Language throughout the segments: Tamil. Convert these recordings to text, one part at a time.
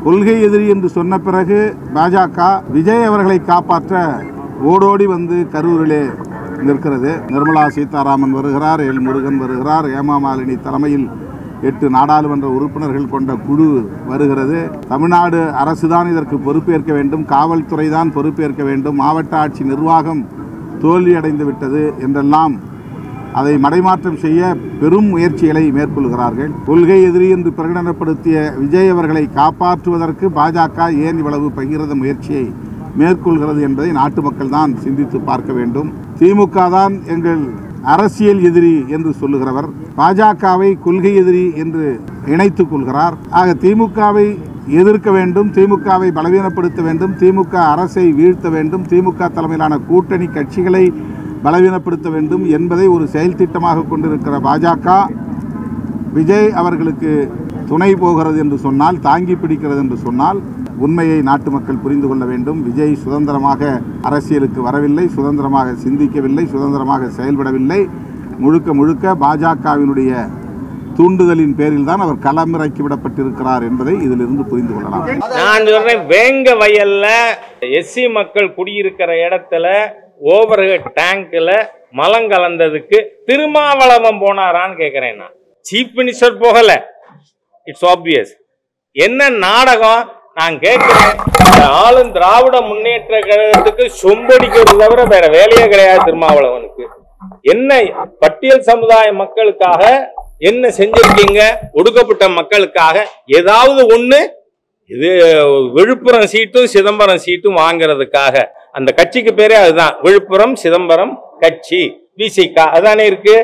கொள்கை எதிரி என்று சொன்ன பிறகு பாஜக விஜய் அவர்களை காப்பாற்ற ஓடோடி வந்து கரூரிலே நிற்கிறது. நிர்மலா சீதாராமன் வருகிறார், எல் முருகன் வருகிறார், ஹேமா மாலினி தலைமையில் 8 நாடாளுமன்ற உறுப்பினர்கள் கொண்ட குழு வருகிறது. தமிழ்நாடு அரசுதான் இதற்கு பொறுப்பேற்க வேண்டும், காவல்துறை தான் பொறுப்பேற்க வேண்டும், மாவட்ட ஆட்சி நிர்வாகம் தோல்வியடைந்து விட்டது என்றெல்லாம் அதை மடைமாற்றம் செய்ய பெரும் முயற்சிகளை மேற்கொள்கிறார்கள். கொள்கை எதிரி என்று பிரகடனப்படுத்திய விஜய் அவர்களை காப்பாற்றுவதற்கு பாஜக ஏன் இவ்வளவு பகிரத முயற்சியை மேற்கொள்கிறது என்பதை நாட்டு மக்கள் தான் சிந்தித்து பார்க்க வேண்டும். திமுக தான் எங்கள் அரசியல் எதிரி என்று சொல்லுகிறவர் பாஜகவை கொள்கை எதிரி என்று இணைத்துக் கொள்கிறார். ஆக திமுகவை எதிர்க்க வேண்டும், திமுகவை பலவீனப்படுத்த வேண்டும், திமுக அரசை வீழ்த்த வேண்டும், திமுக தலைமையிலான கூட்டணி கட்சிகளை பலவீனப்படுத்த வேண்டும் என்பதை ஒரு செயல் திட்டமாக கொண்டிருக்கிற பாஜக விஜய் அவர்களுக்கு துணை போகிறது என்று சொன்னால், தாங்கி பிடிக்கிறது என்று சொன்னால் உண்மையை நாட்டு மக்கள் புரிந்து கொள்ள வேண்டும். விஜய் சுதந்திரமாக அரசியலுக்கு வரவில்லை, சுதந்திரமாக சிந்திக்கவில்லை, சுதந்திரமாக செயல்படவில்லை. முழுக்க முழுக்க பாஜகவினுடைய தூண்டுதலின் பேரில் தான் அவர் களமிறக்கி விடப்பட்டிருக்கிறார் என்பதை இதிலிருந்து புரிந்து கொள்ளலாம். நான் சொல்றேன், வேங்க வயல்ல எஸ்சி மக்கள் குடியிருக்கிற இடத்துல ஓவர்ஹெட் டேங்க்ல மலம் கலந்ததுக்கு திருமாவளவன் போனாரான்னு கேட்கிறேன். நான் சீஃப் மினிஸ்டர் போகல, இட்ஸ் ஆப்வியஸ். என்ன நாடகம் நான் கேட்கிறேன். ஆளும் திராவிட முன்னேற்ற கழகத்துக்கு சொம்படிக்கிறது தவிர வேற வேலையே கிடையாது. திருமாவளவனுக்கு என்ன பட்டியல் சமுதாய மக்களுக்காக என்ன செஞ்சிருக்கீங்க? ஒடுக்கப்பட்ட மக்களுக்காக ஏதாவது ஒண்ணு? இது விழுப்புரம் சீட்டும் சிதம்பரம் சீட்டும் வாங்கிறதுக்காக அந்த கட்சிக்கு பேரே அதுதான், விழுப்புரம் சிதம்பரம் கட்சி, விசிக அதானே இருக்கு.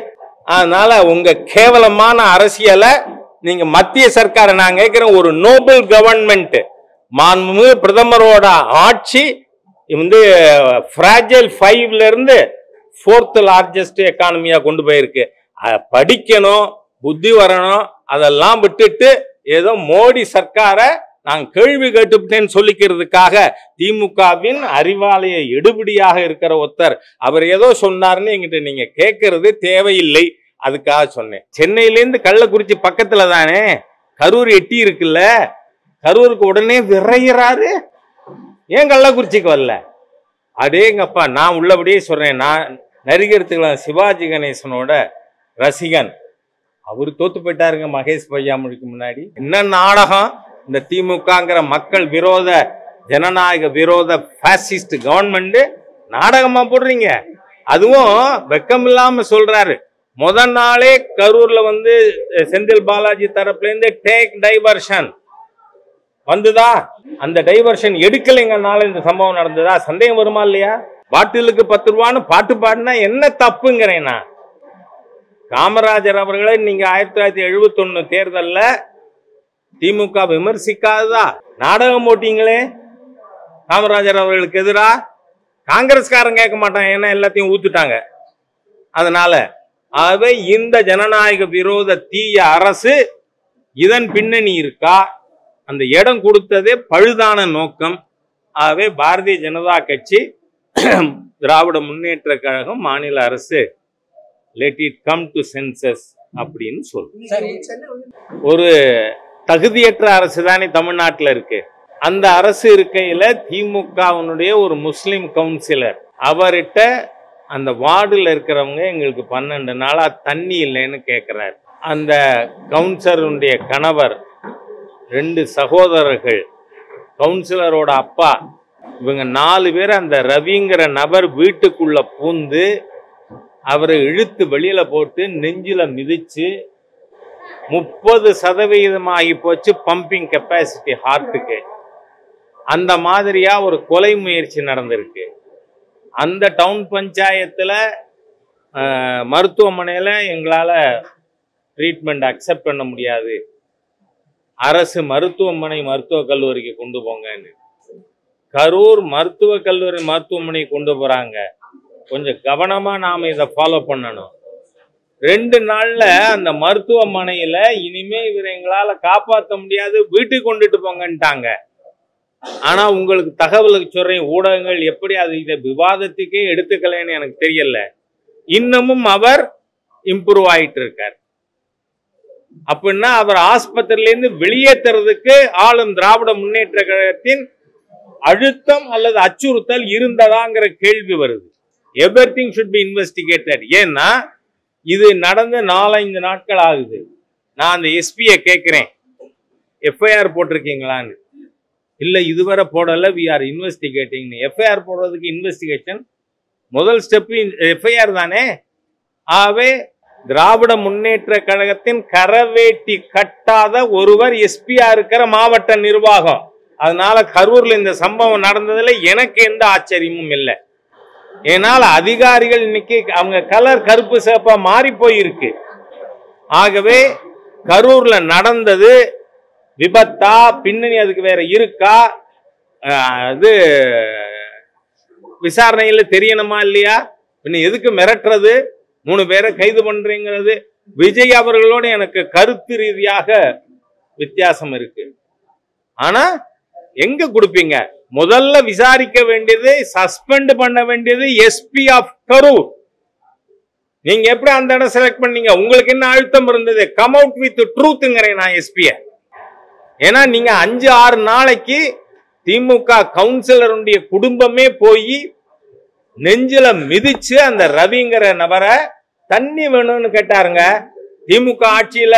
அதனால உங்க கேவலமான அரசியலை நீங்க மத்திய சர்க்காரை நான் கேட்கிறேன், ஒரு நோபல் கவர்மெண்ட் மாண்புமிகு பிரதமரோட ஆட்சி வந்து ஃப்ராஜைல் 5ல இருந்து 4th லார்ஜஸ்ட் எக்கானமியா கொண்டு போயிருக்கு. படிக்கணும், புத்தி வரணும், அதெல்லாம் விட்டுட்டு ஏதோ மோடி சர்க்காரை நான் கேள்வி கேட்டுவிட்டேன்னு சொல்லிக்கிறதுக்காக திமுகவின் அறிவாலய எடுபடியாக இருக்கிற ஒருத்தர் அவர் ஏதோ சொன்னார்னு என்கிட்ட நீங்க கேட்கறது தேவையில்லை. அதுக்காக சொன்னேன். சென்னையிலேருந்து கள்ளக்குறிச்சி பக்கத்துல தானே கரூர் எட்டி இருக்குல்ல, கரூருக்கு உடனே விரைகிறாரு. ஏன் கள்ளக்குறிச்சிக்கு வரல? அடேங்கப்பா, நான் உள்ளபடியே சொல்றேன். நான் நடிகர் சிவாஜி கணேசனோட ரசிகன். அவரு தோத்து போயிட்டாருங்க மகேஷ் பொய்யாமொழிக்கு முன்னாடி. என்ன நாடகம் இந்த திமுகங்கிற மக்கள் விரோத ஜனநாயக விரோத பாசிஸ்ட் கவர்மெண்ட் நாடகமா போடுறீங்க. அதுவும் வெக்கம் இல்லாம சொல்றாரு. முதல் நாளே கரூர்ல வந்து செந்தில் பாலாஜி தரப்புல இருந்து டேக் டைவர்ஷன் வந்துதா? அந்த டைவர்ஷன் எடுக்கலைங்கனால இந்த சம்பவம் நடந்ததா? சந்தேகம் வருமா இல்லையா? பாட்டிலுக்கு 10 ரூபான்னு பாட்டு பாடினா என்ன தப்புங்கிறேன். காமராஜர் அவர்களை நீங்க 1971 தேர்தல்ல திமுக விமர்சிக்காததா? நாடகம் போட்டீங்களே காமராஜர் அவர்களுக்கு எதிரா. காங்கிரஸ்காரன் கேட்க மாட்டான், ஏன்னா எல்லாத்தையும் ஊத்துட்டாங்க. அதனால ஆகவே இந்த ஜனநாயக விரோத தீய அரசு இதன் பின்னணி இருக்கா? அந்த இடம் கொடுத்ததே பழுதான நோக்கம். ஆகவே பாரதிய ஜனதா கட்சி, திராவிட முன்னேற்ற கழகம், மாநில அரசு let it come to census அப்படின்னு சொல்லுங்க. ஒரு தகுதியற்ற அரசு தானே தமிழ்நாட்டில் இருக்கு. அந்த அரசு இருக்கையில திமுகவினுடைய ஒரு முஸ்லிம் கவுன்சிலர் அவர்கிட்ட அந்த வார்டுல இருக்கிறவங்க எங்களுக்கு 12 நாளா தண்ணி இல்லைன்னு கேட்கிறார். அந்த கவுன்சிலருடைய கணவர், 2 சகோதரர்கள், கவுன்சிலரோட அப்பா, இவங்க 4 பேர் அந்த ரவிங்கிற நபர் வீட்டுக்குள்ள பூந்து அவரை இழுத்து வெளியில போட்டு நெஞ்சில மிதிச்சு 30% ஆகி போச்சு பம்பிங் கெப்பாசிட்டி ஹார்ட்டுக்கு. அந்த மாதிரியா ஒரு கொலை முயற்சி நடந்திருக்கு. அந்த டவுன் பஞ்சாயத்துல மருத்துவமனையில எங்களால ட்ரீட்மெண்ட் அக்செப்ட் பண்ண முடியாது, அரசு மருத்துவமனை மருத்துவக் கல்லூரிக்கு கொண்டு போங்கன்னு. கரூர் மருத்துவக் கல்லூரி மருத்துவமனை கொண்டு போறாங்க. கொஞ்சம் கவனமா நாம இதை ஃபாலோ பண்ணணும். 2 நாள்ல அந்த மருத்துவமனையில இனிமே இவரை எங்களால காப்பாற்ற முடியாது, வீட்டுக்கு கொண்டுட்டு போங்கன்ட்டாங்க. ஆனா உங்களுக்கு தகவலுக்கு சொல்றேன், ஊடகங்கள் எப்படி அது இதை விவாதத்துக்கே எடுத்துக்கலன்னு எனக்கு தெரியல. இன்னமும் அவர் இம்ப்ரூவ் ஆயிட்டு இருக்கார். அப்படின்னா அவர் ஆஸ்பத்திரியிலிருந்து வெளியேற்றுறதுக்கு ஆளும் திராவிட முன்னேற்ற கழகத்தின் அழுத்தம் அல்லது அச்சுறுத்தல் இருந்ததாங்கிற கேள்வி வருது. Everything should be investigated. ஏன்னா இது நடந்து 4-5 நாட்கள் ஆகுது. நான் அந்த எஸ்பியை கேட்கிறேன், எஃப்ஐஆர் போட்டிருக்கீங்களான்னு. இல்லை, இதுவரை போடல, வி ஆர் இன்வெஸ்டிகேட்டிங். எஃப்ஐஆர் போடுறதுக்கு இன்வெஸ்டிகேஷன் முதல் ஸ்டெப் எஃப்ஐஆர் தானே. ஆகவே திராவிட முன்னேற்ற கழகத்தின் கரவேட்டி கட்டாத ஒருவர் எஸ்பியா இருக்கிற மாவட்ட நிர்வாகம். அதனால கரூர்ல இந்த சம்பவம் நடந்ததுல எனக்கு எந்த ஆச்சரியமும் இல்லை. ஏனால் அதிகாரிகள் இன்னைக்கு அவங்க கலர் கருப்பு சேப்பா மாறி போயிருக்கு. ஆகவே கரூர்ல நடந்தது விபத்தா, பின்னணி அதுக்கு வேற இருக்கா, அது விசாரணையில தெரியணுமா இல்லையா? பின்ன எதுக்கு மிரட்டுறது, 3 பேரை கைது பண்றீங்கிறது? விஜய் அவர்களோடு எனக்கு கருத்து ரீதியாக வித்தியாசம் இருக்கு. ஆனா எங்க கொடுப்பீங்க? முதல்ல விசாரிக்க வேண்டியது, சஸ்பெண்ட் பண்ண வேண்டியது எஸ்பி ஆஃப் கரூர். நீங்க எப்படி அந்த இடம் செலக்ட் பண்ணீங்க? உங்களுக்கு என்ன அழுத்தம் இருந்தது? கம் அவுட் வித் ட்ரூத்ங்கிறேன் நான் எஸ்பிய. ஏன்னா நீங்க 5-6 நாளைக்கு திமுக கவுன்சிலருடைய குடும்பமே போய் நெஞ்சில மிதிச்சு அந்த ரவிங்கிற நபரை தண்ணி வேணும்னு கேட்டாருங்க. திமுக ஆட்சியில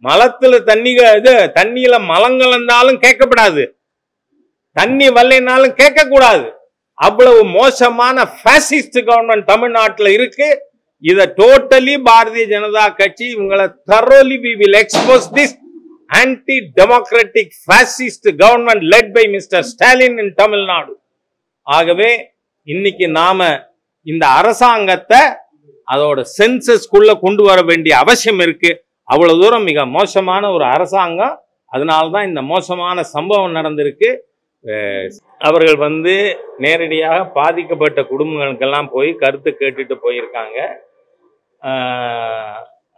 மலத்துல தண்ணியில மலங்கலந்தாலும் கேட்கப்படாது, தண்ணி வரலைனாலும் கேட்க கூடாது. அவ்வளவு மோசமான பாசிஸ்ட் கவர்மெண்ட் தமிழ்நாட்டில் இருக்கு. இத டோட்டலி பாரதிய ஜனதா கட்சி இவங்களை thoroughly we will expose this anti-democratic fascist government led by Mr. Stalin in Tamil Nadu. ஆகவே இன்னைக்கு நாம இந்த அரசாங்கத்தை அதோட சென்சஸ்குள்ள கொண்டு வர வேண்டிய அவசியம் இருக்கு. அவ்வளவு தூரம் மிக மோசமான ஒரு அரசாங்கம். அதனால்தான் இந்த மோசமான சம்பவம் நடந்திருக்கு. அவர்கள் நேரடியாக பாதிக்கப்பட்ட குடும்பங்களுக்கெல்லாம் போய் கருத்து கேட்டுட்டு போயிருக்காங்க.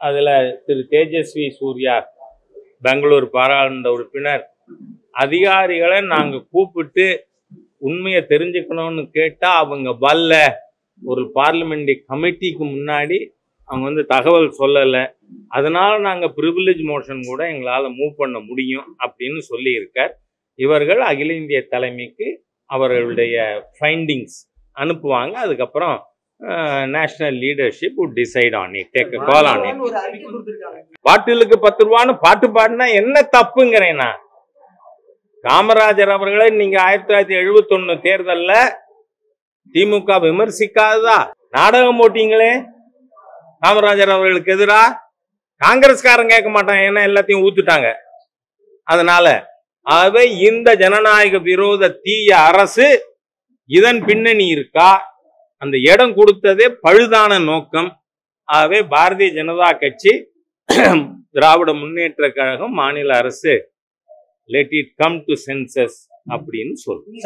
அதுல திரு தேஜஸ்வி சூர்யா பெங்களூர் பாராளுமன்ற உறுப்பினர், அதிகாரிகளை நாங்க கூப்பிட்டு உண்மையை தெரிஞ்சுக்கணும்னு கேட்டா அவங்க வரல, ஒரு பார்லிமெண்ட் கமிட்டிக்கு முன்னாடி அவங்க தகவல் சொல்லலை, அதனால நாங்க பிரிவிலேஜ் மோஷன் கூட எங்களால மூவ் பண்ண முடியும் அப்படின்னு சொல்லி இருக்கார். இவர்கள் அகில இந்திய தலைமைக்கு அவர்களுடைய ஃபைண்டிங்ஸ் அனுப்புவாங்க. அதுக்கப்புறம் national leadership would decide on it, take a call on it. பாட்டிலுக்கு 10 ரூபான்னு பாட்டு பாடினா என்ன தப்புங்கிறேன் நான். காமராஜர் அவர்களை நீங்க 1971 தேர்தல்ல திமுக விமர்சிக்காததா? நாடகம் போட்டீங்களே காமராஜர் அவர்களுக்கு எதிரா. காங்கிரஸ்காரன் கேட்க மாட்டாங்க, ஏன்னா எல்லாத்தையும் ஊத்துட்டாங்க. அதனால ஆகவே இந்த ஜனநாயக விரோத தீய அரசு இதன் பின்னணி இருக்கா? அந்த இடம் கொடுத்ததே பழுதான நோக்கம். ஆகவே பாரதிய ஜனதா கட்சி, திராவிட முன்னேற்ற கழகம், மாநில அரசு let it come to census அப்படின்னு சொல்லுங்க.